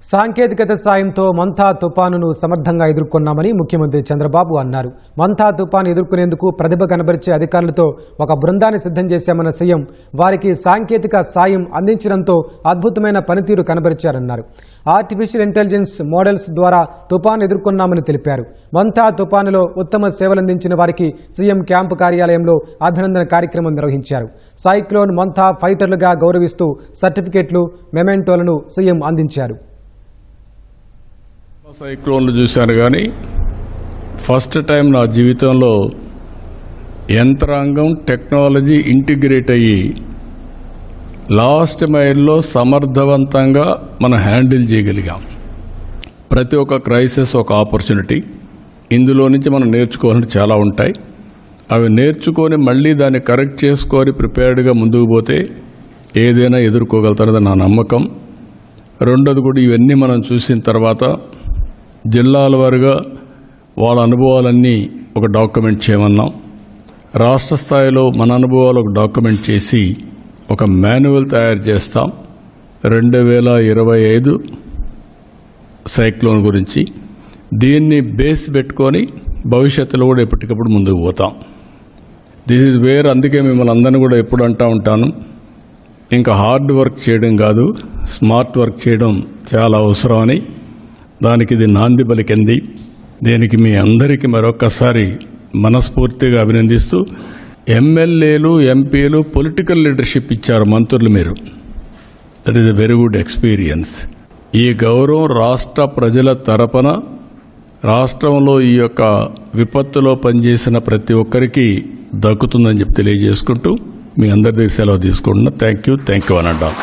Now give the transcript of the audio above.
సాంకేతికత సాయంతో మంథా తుపానును సమర్థంగా ఎదుర్కొన్నామని ముఖ్యమంత్రి చంద్రబాబు అన్నారు. మంథా తుపాను ఎదుర్కొనేందుకు ప్రతిభ కనబరిచే అధికారులతో ఒక బృందాన్ని సిద్ధం చేశామన్న సీఎం వారికి సాంకేతిక సాయం అందించడంతో అద్భుతమైన పనితీరు కనబరిచారన్నారు. ఆర్టిఫిషియల్ ఇంటెలిజెన్స్ మోడల్స్ ద్వారా తుపాను ఎదుర్కొన్నామని తెలిపారు. మంథా తుపానులో ఉత్తమ సేవలందించిన వారికి సీఎం క్యాంపు కార్యాలయంలో అభినందన కార్యక్రమం నిర్వహించారు. సైక్లోన్ మంథా ఫైటర్లుగా గౌరవిస్తూ సర్టిఫికెట్లు, మెమెంటోలను సీఎం అందించారు. సైక్లోన్లు చూశాను కానీ ఫస్ట్ టైం నా జీవితంలో యంత్రాంగం టెక్నాలజీ ఇంటిగ్రేట్ అయ్యి లాస్ట్ మైల్లో సమర్థవంతంగా మనం హ్యాండిల్ చేయగలిగాం. ప్రతి ఒక్క క్రైసిస్ ఒక ఆపర్చునిటీ. ఇందులో నుంచి మనం నేర్చుకోవాలని చాలా ఉంటాయి. అవి నేర్చుకొని మళ్ళీ దాన్ని కరెక్ట్ చేసుకొని ప్రిపేర్డ్గా ముందుకు పోతే ఏదైనా ఎదుర్కోగలుగుతారని నా నమ్మకం. రెండోది కూడా ఇవన్నీ మనం చూసిన తర్వాత జిల్లాల వారుగా వాళ్ళ అనుభవాలన్నీ ఒక డాక్యుమెంట్ చేయమన్నాం. రాష్ట్ర స్థాయిలో మన అనుభవాలు ఒక డాక్యుమెంట్ చేసి ఒక మాన్యువల్ తయారు చేస్తాం. 2025 సైక్లోన్ గురించి దీన్ని బేస్ పెట్టుకొని భవిష్యత్తులో కూడా ఎప్పటికప్పుడు ముందుకు పోతాం. This is where. అందుకే మిమ్మల్ని అందరినీ కూడా ఎప్పుడు అంటూ ఉంటాను, ఇంకా హార్డ్ వర్క్ చేయడం కాదు, స్మార్ట్ వర్క్ చేయడం చాలా అవసరం అని. దానికి ఇది నాంది పలికింది. దీనికి మీ అందరికీ మరొక్కసారి మనస్ఫూర్తిగా అభినందిస్తూ, ఎమ్మెల్యేలు, ఎంపీలు పొలిటికల్ లీడర్షిప్ ఇచ్చారు మంత్రులు మీరు. That is a very good experience. ఈ గౌరవం రాష్ట్ర ప్రజల తరపున రాష్ట్రంలో ఈ యొక్క విపత్తులో పనిచేసిన ప్రతి ఒక్కరికి దక్కుతుందని చెప్పి తెలియజేసుకుంటూ మీ అందరి దగ్గర సెలవు తీసుకుంటున్నా. థ్యాంక్ యూ అని అంటాం.